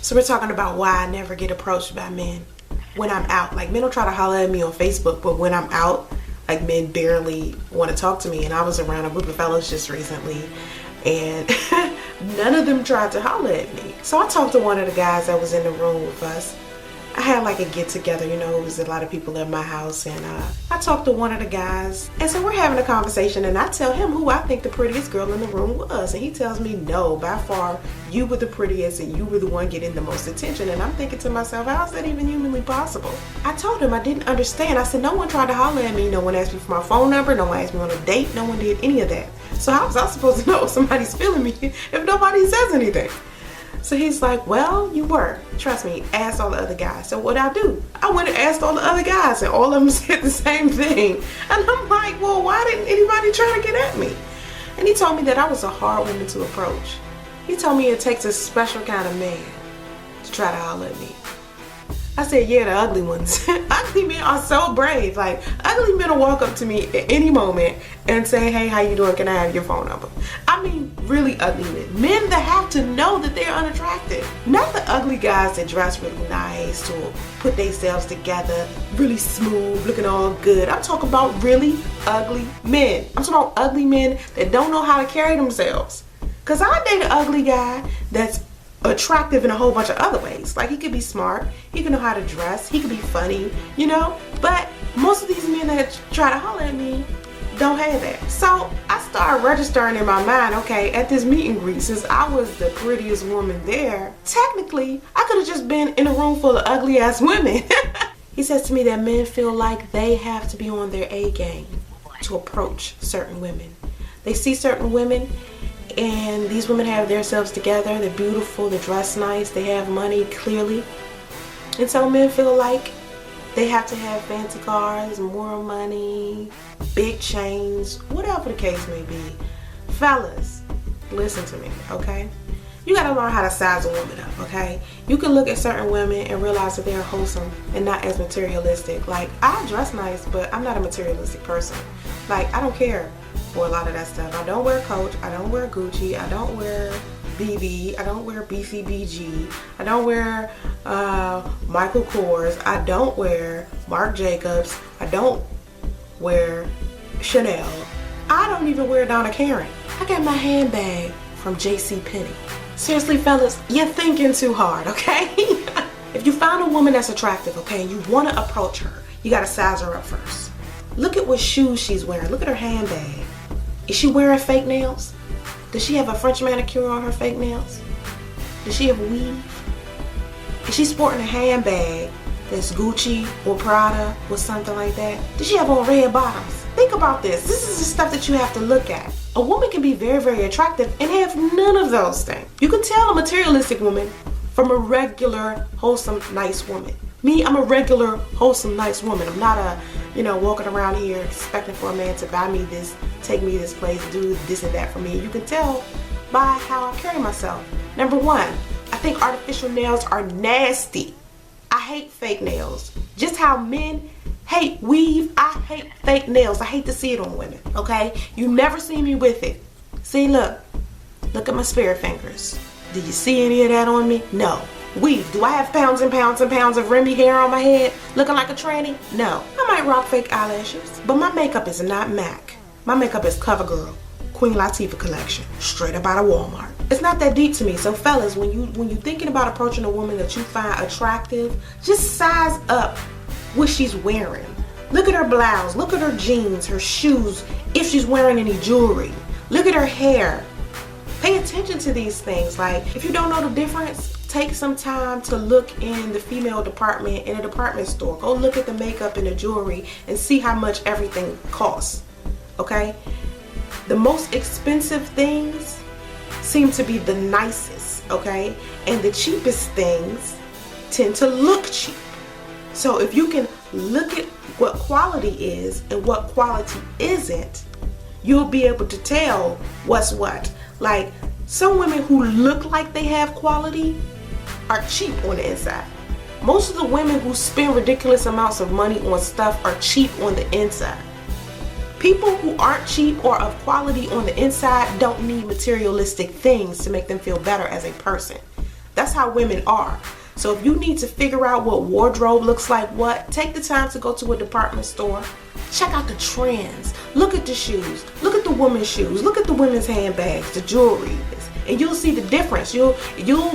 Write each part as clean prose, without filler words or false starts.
So we're talking about why I never get approached by men when I'm out. Like, men will try to holler at me on Facebook, but when I'm out, like, men barely want to talk to me. And I was around a group of fellas just recently, and none of them tried to holler at me. So I talked to one of the guys that was in the room with us. I had like a get together, you know, it was a lot of people at my house, and I talked to one of the guys, and so we're having a conversation, and I tell him who I think the prettiest girl in the room was, and he tells me, no, by far, you were the prettiest, and you were the one getting the most attention. And I'm thinking to myself, how is that even humanly possible? I told him I didn't understand. I said, no one tried to holler at me, no one asked me for my phone number, no one asked me on a date, no one did any of that. So how was I supposed to know if somebody's feeling me if nobody says anything? So he's like, well, you were. Trust me, asked all the other guys. So what'd I do? I went and asked all the other guys, and all of them said the same thing. And I'm like, well, why didn't anybody try to get at me? And he told me that I was a hard woman to approach. He told me it takes a special kind of man to try to holler at me. I said, yeah, the ugly ones. Ugly men are so brave. Like, ugly men will walk up to me at any moment and say, hey, how you doing? Can I have your phone number? I mean, really ugly men. Men that have to know that they're unattractive. Not the ugly guys that dress really nice or put themselves together, really smooth, looking all good. I'm talking about really ugly men. I'm talking about ugly men that don't know how to carry themselves. Because I date an ugly guy that's attractive in a whole bunch of other ways. Like, he could be smart, he could know how to dress, he could be funny, you know. But most of these men that try to holler at me don't have that. So I started registering in my mind, okay, at this meet and greet, since I was the prettiest woman there, technically I could have just been in a room full of ugly ass women. He says to me that men feel like they have to be on their A game to approach certain women. They see certain women, and these women have themselves together, they're beautiful, they dress nice, they have money, clearly. And so men feel like they have to have fancy cars, more money, big chains, whatever the case may be. Fellas, listen to me, okay? You gotta learn how to size a woman up, okay? You can look at certain women and realize that they're wholesome and not as materialistic. Like, I dress nice, but I'm not a materialistic person. Like, I don't care for a lot of that stuff. I don't wear Coach, I don't wear Gucci, I don't wear BB, I don't wear BCBG, I don't wear Michael Kors, I don't wear Marc Jacobs, I don't wear Chanel, I don't even wear Donna Karan. I got my handbag from JCPenney. Seriously, fellas, you're thinking too hard, okay? If you find a woman that's attractive, okay, and you want to approach her, you got to size her up first. Look at what shoes she's wearing. Look at her handbag. Is she wearing fake nails? Does she have a French manicure on her fake nails? Does she have weave? Is she sporting a handbag that's Gucci or Prada or something like that? Does she have on red bottoms? Think about this. This is the stuff that you have to look at. A woman can be very, very attractive and have none of those things. You can tell a materialistic woman from a regular, wholesome, nice woman. Me, I'm a regular, wholesome, nice woman. I'm not a, walking around here expecting for a man to buy me this, take me this place, do this and that for me. You can tell by how I carry myself. Number one, I think artificial nails are nasty. I hate fake nails. Just how men hate weave, I hate fake nails. I hate to see it on women, okay? You never see me with it. See, look at my spirit fingers. Do you see any of that on me? No. Weave, do I have pounds and pounds and pounds of Remy hair on my head looking like a tranny? No. I might rock fake eyelashes, but my makeup is not MAC. My makeup is CoverGirl, Queen Latifah collection, straight up out of Walmart. It's not that deep to me. So fellas, when you're thinking about approaching a woman that you find attractive, just size up what she's wearing. Look at her blouse, look at her jeans, her shoes, if she's wearing any jewelry. Look at her hair. Pay attention to these things. Like, if you don't know the difference, take some time to look in the female department in a department store. Go look at the makeup and the jewelry and see how much everything costs, okay? The most expensive things seem to be the nicest, okay? And the cheapest things tend to look cheap. So if you can look at what quality is and what quality isn't, you'll be able to tell what's what. Like, some women who look like they have quality are cheap on the inside. Most of the women who spend ridiculous amounts of money on stuff are cheap on the inside. People who aren't cheap or of quality on the inside don't need materialistic things to make them feel better as a person. That's how women are. So if you need to figure out what wardrobe looks like what, take the time to go to a department store. Check out the trends. Look at the shoes. Look at the women's shoes. Look at the women's handbags, the jewelry. And you'll see the difference. You'll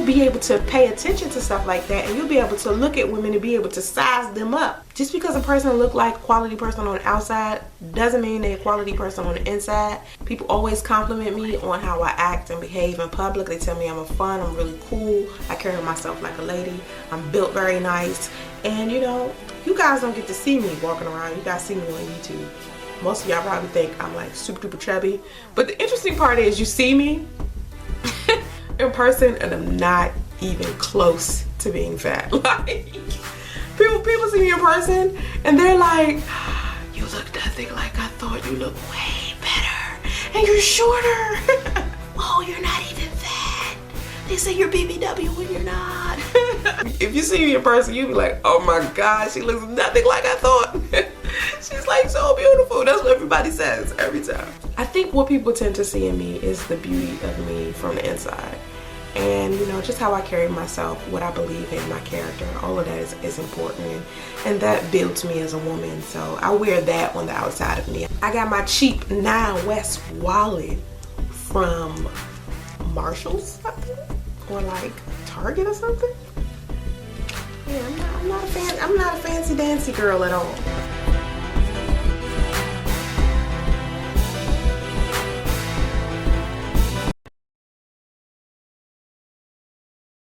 be able to pay attention to stuff like that, and you'll be able to look at women and be able to size them up. Just because a person look like a quality person on the outside doesn't mean they're a quality person on the inside. People always compliment me on how I act and behave in public. They tell me I'm fun, I'm really cool, I carry myself like a lady, I'm built very nice. And you know, you guys don't get to see me walking around. You guys see me on YouTube. Most of y'all probably think I'm like super duper chubby. But the interesting part is you see me in person and I'm not even close to being fat. Like people see me in person and they're like, you look nothing like I thought. You look way better and you're shorter. Oh, you're not even fat. They say you're BBW when you're not. If you see me in person, you'll be like, oh my God, she looks nothing like I thought. She's like so beautiful. That's what everybody says every time. I think what people tend to see in me is the beauty of me from the inside. And you know, just how I carry myself, what I believe in, my character, all of that is important. And that builds me as a woman. So I wear that on the outside of me. I got my cheap 9 West wallet from Marshall's, I think, or like Target or something. Yeah, I'm not a fancy dancy girl at all.